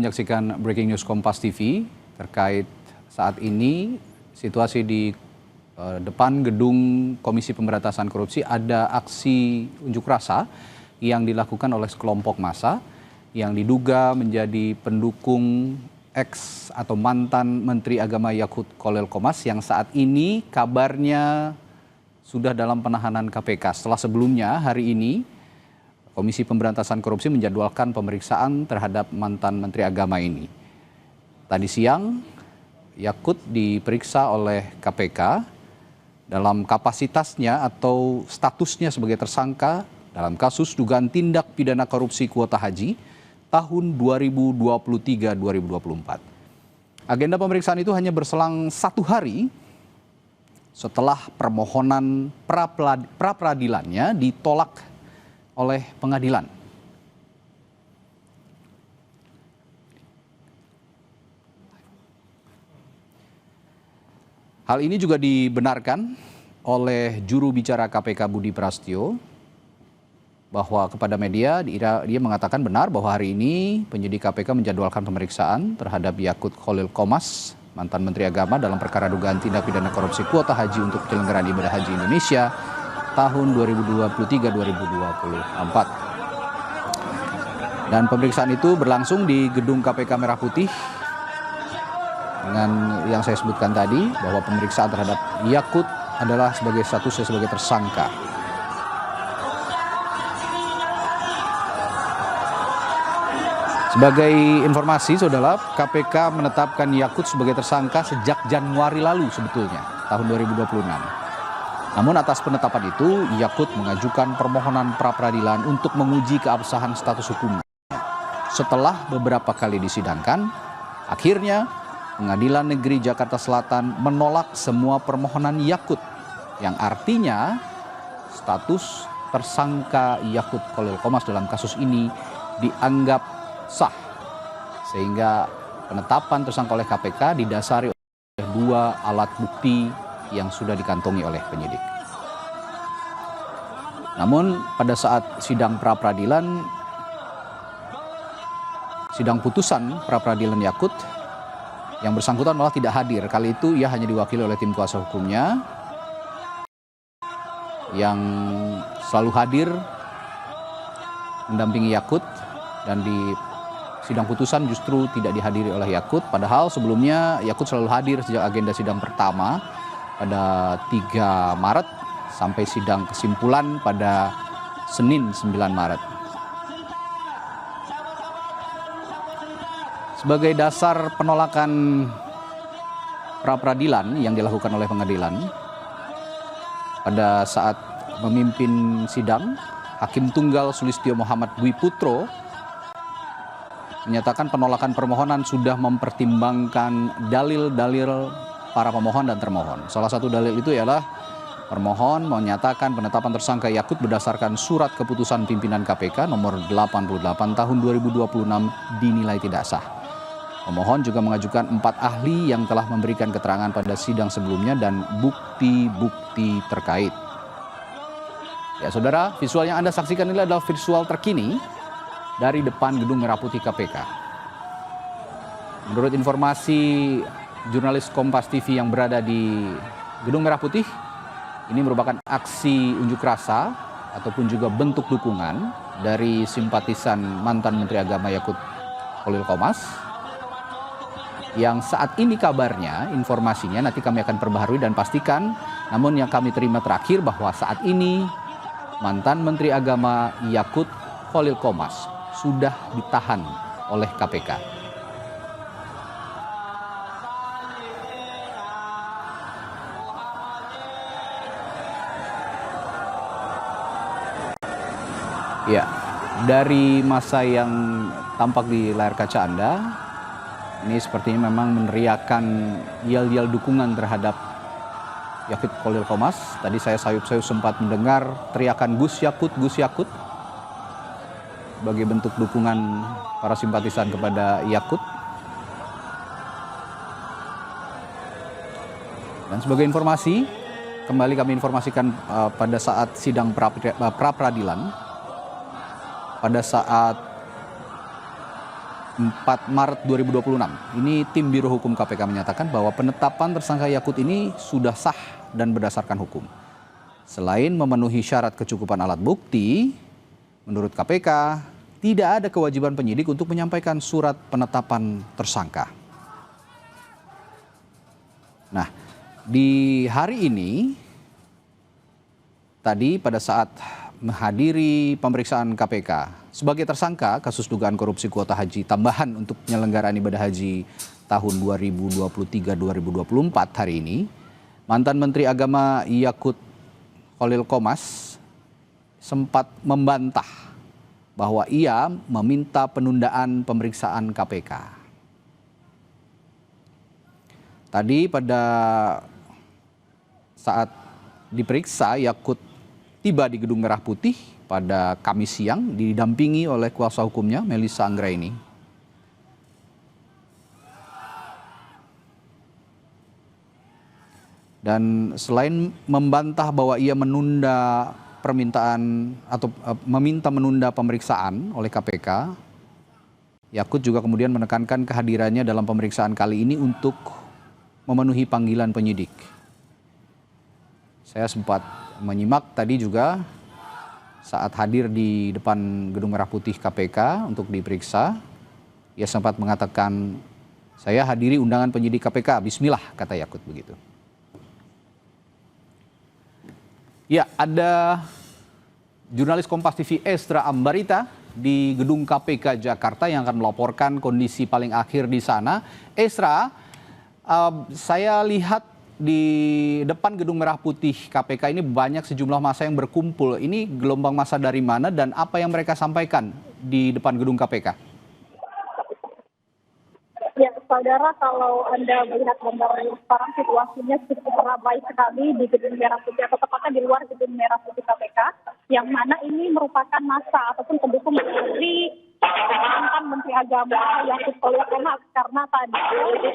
menyaksikan Breaking News Kompas TV terkait saat ini situasi di depan gedung Komisi Pemberantasan Korupsi. Ada aksi unjuk rasa yang dilakukan oleh sekelompok massa yang diduga menjadi pendukung ex atau mantan Menteri Agama Yakut Khalil Qomas yang saat ini kabarnya sudah dalam penahanan KPK. Setelah sebelumnya hari ini Komisi Pemberantasan Korupsi menjadwalkan pemeriksaan terhadap mantan Menteri Agama ini. Tadi siang, Yakut diperiksa oleh KPK dalam kapasitasnya atau statusnya sebagai tersangka dalam kasus dugaan tindak pidana korupsi kuota haji tahun 2023-2024. Agenda pemeriksaan itu hanya berselang 1 hari setelah permohonan pra-peradilannya ditolak oleh pengadilan. Hal ini juga dibenarkan oleh juru bicara KPK Budi Prastyo bahwa kepada media dia mengatakan benar bahwa hari ini penyidik KPK menjadwalkan pemeriksaan terhadap Yakut Khalil Qomas, mantan Menteri Agama dalam perkara dugaan tindak pidana korupsi kuota haji untuk penyelenggaraan ibadah haji Indonesia tahun 2023-2024. Dan pemeriksaan itu berlangsung di gedung KPK Merah Putih dengan yang saya sebutkan tadi bahwa pemeriksaan terhadap Yakut adalah sebagai statusnya sebagai tersangka. Sebagai informasi, saudara, KPK menetapkan Yakut sebagai tersangka sejak Januari lalu sebetulnya, tahun 2026. Namun atas penetapan itu, Yakut mengajukan permohonan pra-peradilan untuk menguji keabsahan status hukumnya. Setelah beberapa kali disidangkan, akhirnya Pengadilan Negeri Jakarta Selatan menolak semua permohonan Yakut, yang artinya status tersangka Yakut Khalil Qomas dalam kasus ini dianggap sah. Sehingga penetapan tersangka oleh KPK didasari oleh 2 alat bukti yang sudah dikantongi oleh penyidik. Namun pada saat sidang pra-peradilan, sidang putusan pra-peradilan Yakut, yang bersangkutan malah tidak hadir. Kali itu ia hanya diwakili oleh tim kuasa hukumnya yang selalu hadir mendampingi Yakut, dan di sidang putusan justru tidak dihadiri oleh Yakut. Padahal sebelumnya Yakut selalu hadir sejak agenda sidang pertama pada 3 Maret sampai sidang kesimpulan pada Senin 9 Maret. Sebagai dasar penolakan pra-peradilan yang dilakukan oleh pengadilan, pada saat memimpin sidang, Hakim Tunggal Sulistyo Muhammad Dwi Putro menyatakan penolakan permohonan sudah mempertimbangkan dalil-dalil para pemohon dan termohon. Salah satu dalil itu ialah permohon menyatakan penetapan tersangka Yakut berdasarkan surat keputusan pimpinan KPK nomor 88 tahun 2026 dinilai tidak sah. Pemohon juga mengajukan 4 ahli yang telah memberikan keterangan pada sidang sebelumnya dan bukti-bukti terkait. Ya saudara, visual yang Anda saksikan ini adalah visual terkini dari depan gedung Merah Putih KPK. Menurut informasi jurnalis Kompas TV yang berada di Gedung Merah Putih, ini merupakan aksi unjuk rasa ataupun juga bentuk dukungan dari simpatisan mantan Menteri Agama Yakut Khalil Qomas, yang saat ini kabarnya, informasinya nanti kami akan perbaharui dan pastikan, namun yang kami terima terakhir bahwa saat ini mantan Menteri Agama Yakut Khalil Qomas sudah ditahan oleh KPK. Ya, dari masa yang tampak di layar kaca Anda, ini sepertinya memang meneriakan yel-yel dukungan terhadap Yakut Khalil Qomas. Tadi saya sayup-sayup sempat mendengar teriakan Gus Yakut, Gus Yakut, sebagai bentuk dukungan para simpatisan kepada Yakut. Dan sebagai informasi, kembali kami informasikan pada saat sidang pra-peradilan, pada saat 4 Maret 2026. Ini tim Biro Hukum KPK menyatakan bahwa penetapan tersangka Yakut ini sudah sah dan berdasarkan hukum. Selain memenuhi syarat kecukupan alat bukti, menurut KPK tidak ada kewajiban penyidik untuk menyampaikan surat penetapan tersangka. Nah, di hari ini, tadi pada saat menghadiri pemeriksaan KPK sebagai tersangka kasus dugaan korupsi kuota haji tambahan untuk penyelenggaraan ibadah haji tahun 2023-2024 hari ini, mantan Menteri Agama Yakut Khalil Qomas sempat membantah bahwa ia meminta penundaan pemeriksaan KPK. Tadi pada saat diperiksa, Yakut tiba di Gedung Merah Putih pada Kamis siang didampingi oleh kuasa hukumnya Melissa Anggraini. Dan selain membantah bahwa ia menunda permintaan atau meminta menunda pemeriksaan oleh KPK, Yakut juga kemudian menekankan kehadirannya dalam pemeriksaan kali ini untuk memenuhi panggilan penyidik. Saya sempat menyimak tadi juga saat hadir di depan Gedung Merah Putih KPK untuk diperiksa, ia sempat mengatakan, "Saya hadiri undangan penyidik KPK, bismillah," kata Yakut begitu. Ya, ada jurnalis Kompas TV Estra Ambarita di Gedung KPK Jakarta yang akan melaporkan kondisi paling akhir di sana. Estra, saya lihat di depan Gedung Merah Putih KPK ini banyak sejumlah massa yang berkumpul. Ini gelombang massa dari mana dan apa yang mereka sampaikan di depan Gedung KPK? Ya, saudara, kalau Anda melihat gambar sekarang situasinya cukup ramai sekali di Gedung Merah Putih atau tepatnya di luar Gedung Merah Putih KPK, yang mana ini merupakan massa ataupun pendukung dari mantan Menteri Agama Yakut Khalil Qomas, karena tadi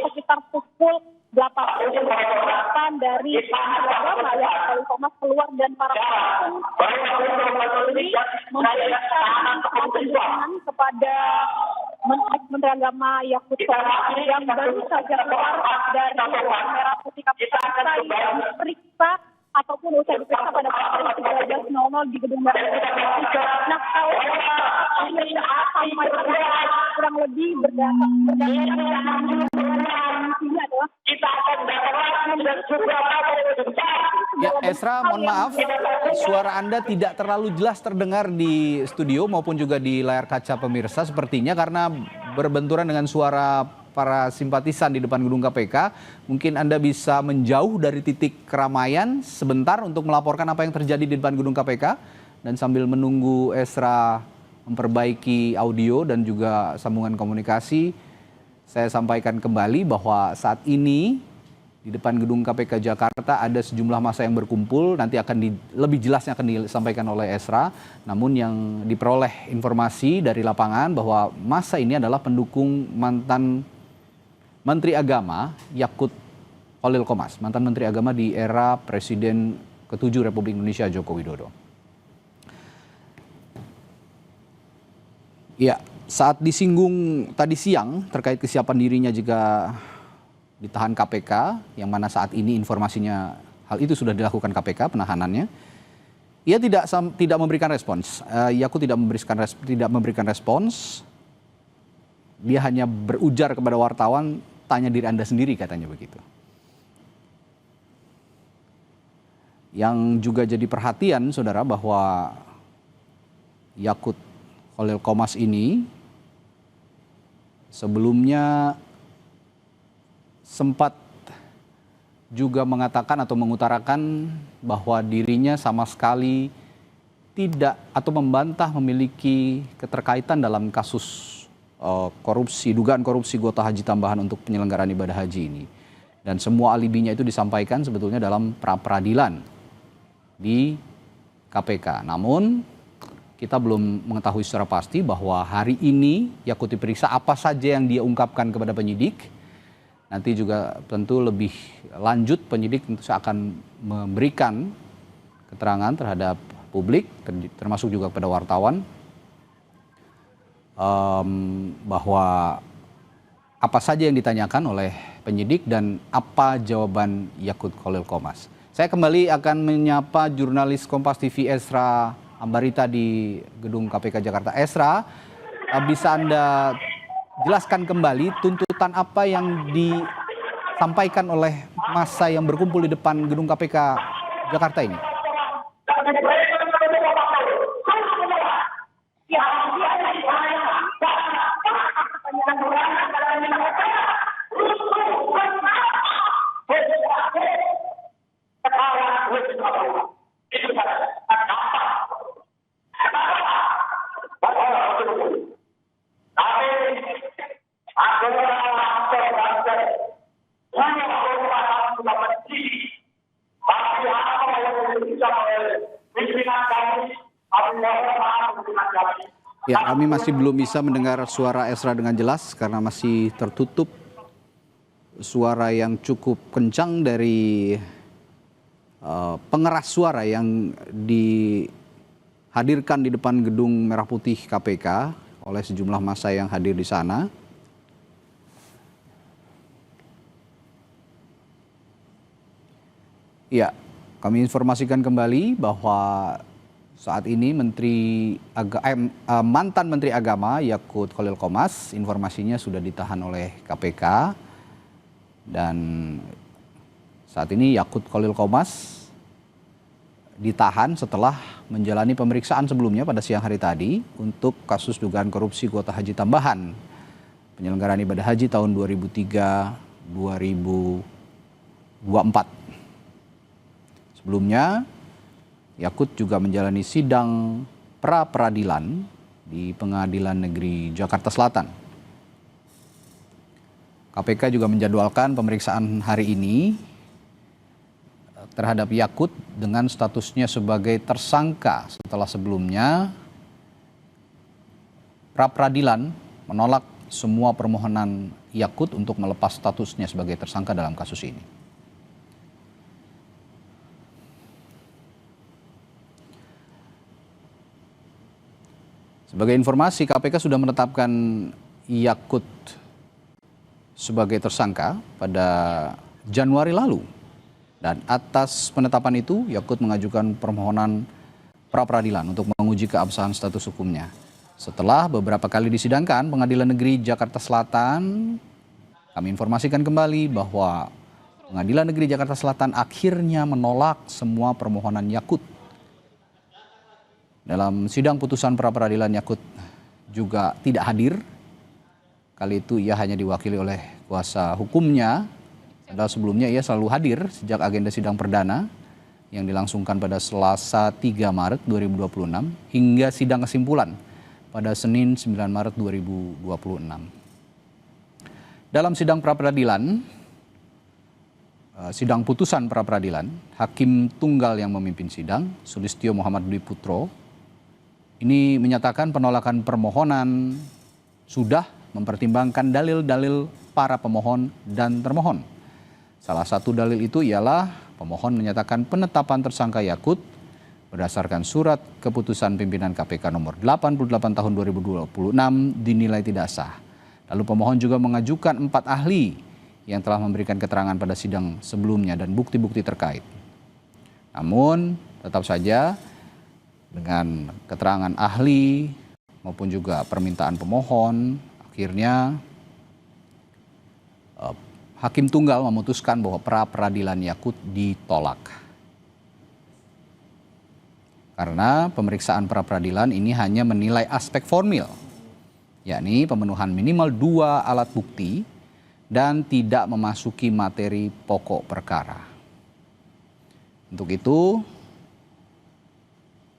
sekitar pukul 8 dari Menteri Agama Yakut Khalil Qomas keluar dan para pendukung ini memberikan dukungan kepada Menteri Agama Yakut Khalil yang baru saja keluar dari Gedung Merah Putih KPK yang diperiksa ataupun usai diperiksa pada pukul 13.00 di Gedung Merah Putih. Nah, kalau sampai kurang lebih berdasarkan ini adalah kita akan datang dan juga Ya, Esra, mohon maaf, suara Anda tidak terlalu jelas terdengar di studio maupun juga di layar kaca pemirsa sepertinya karena berbenturan dengan suara para simpatisan di depan gedung KPK. Mungkin Anda bisa menjauh dari titik keramaian sebentar untuk melaporkan apa yang terjadi di depan gedung KPK, dan sambil menunggu Esra memperbaiki audio dan juga sambungan komunikasi, saya sampaikan kembali bahwa saat ini di depan gedung KPK Jakarta ada sejumlah massa yang berkumpul. Nanti lebih jelasnya akan disampaikan oleh Esra. Namun yang diperoleh informasi dari lapangan bahwa massa ini adalah pendukung mantan Menteri Agama Yakut Khalil Qomas, mantan Menteri Agama di era Presiden ke-7 Republik Indonesia Joko Widodo. Ya, saat disinggung tadi siang terkait kesiapan dirinya jika ditahan KPK, yang mana saat ini informasinya hal itu sudah dilakukan KPK penahanannya, ia tidak memberikan respons. Yakut tidak memberikan respons. Dia hanya berujar kepada wartawan, "Tanya diri Anda sendiri," katanya begitu. Yang juga jadi perhatian, saudara, bahwa Yakut Khalil Qomas ini sebelumnya sempat juga mengatakan atau mengutarakan bahwa dirinya sama sekali tidak atau membantah memiliki keterkaitan dalam kasus dugaan korupsi kuota haji tambahan untuk penyelenggaraan ibadah haji ini. Dan semua alibinya itu disampaikan sebetulnya dalam pra-peradilan di KPK. Namun kita belum mengetahui secara pasti bahwa hari ini Yakut diperiksa, apa saja yang dia ungkapkan kepada penyidik. Nanti juga tentu lebih lanjut penyidik tentu akan memberikan keterangan terhadap publik, termasuk juga kepada wartawan. bahwa apa saja yang ditanyakan oleh penyidik dan apa jawaban Yakut Khalil Qomas. Saya kembali akan menyapa jurnalis Kompas TV Esra Ambarita di Gedung KPK Jakarta. Esra, bisa Anda jelaskan kembali tuntutan apa yang disampaikan oleh massa yang berkumpul di depan Gedung KPK Jakarta ini? Ya, kami masih belum bisa mendengar suara Esra dengan jelas karena masih tertutup suara yang cukup kencang dari pengeras suara yang dihadirkan di depan Gedung Merah Putih KPK oleh sejumlah massa yang hadir di sana. Ya, kami informasikan kembali bahwa saat ini mantan Menteri Agama Yakut Khalil Qomas informasinya sudah ditahan oleh KPK, dan saat ini Yakut Khalil Qomas ditahan setelah menjalani pemeriksaan sebelumnya pada siang hari tadi untuk kasus dugaan korupsi kuota haji tambahan penyelenggaraan ibadah haji tahun 2003-2024. Sebelumnya Yakut juga menjalani sidang pra-peradilan di Pengadilan Negeri Jakarta Selatan. KPK juga menjadwalkan pemeriksaan hari ini terhadap Yakut dengan statusnya sebagai tersangka setelah sebelumnya pra-peradilan menolak semua permohonan Yakut untuk melepas statusnya sebagai tersangka dalam kasus ini. Sebagai informasi, KPK sudah menetapkan Yakut sebagai tersangka pada Januari lalu. Dan atas penetapan itu, Yakut mengajukan permohonan pra-peradilan untuk menguji keabsahan status hukumnya. Setelah beberapa kali disidangkan, Pengadilan Negeri Jakarta Selatan, kami informasikan kembali bahwa Pengadilan Negeri Jakarta Selatan akhirnya menolak semua permohonan Yakut. Dalam sidang putusan pra-peradilan, Yakut juga tidak hadir. Kali itu ia hanya diwakili oleh kuasa hukumnya. Padahal sebelumnya ia selalu hadir sejak agenda sidang perdana yang dilangsungkan pada Selasa 3 Maret 2026 hingga sidang kesimpulan pada Senin 9 Maret 2026. Dalam sidang pra-peradilan, sidang putusan pra-peradilan, Hakim Tunggal yang memimpin sidang, Sulistyo Muhammad Dwi Putro, ini menyatakan penolakan permohonan sudah mempertimbangkan dalil-dalil para pemohon dan termohon. Salah satu dalil itu ialah pemohon menyatakan penetapan tersangka Yakut berdasarkan surat keputusan pimpinan KPK nomor 88 tahun 2026 dinilai tidak sah. Lalu pemohon juga mengajukan 4 ahli yang telah memberikan keterangan pada sidang sebelumnya dan bukti-bukti terkait. Namun tetap saja dengan keterangan ahli maupun juga permintaan pemohon, akhirnya Hakim Tunggal memutuskan bahwa pra-peradilan Yakut ditolak. Karena pemeriksaan pra-peradilan ini hanya menilai aspek formil, yakni pemenuhan minimal 2 alat bukti dan tidak memasuki materi pokok perkara. Untuk itu,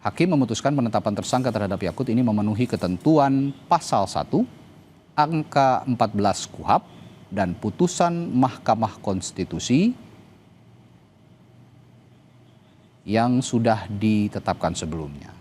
Hakim memutuskan penetapan tersangka terhadap Yakut ini memenuhi ketentuan pasal 1, angka 14 KUHP dan putusan Mahkamah Konstitusi yang sudah ditetapkan sebelumnya.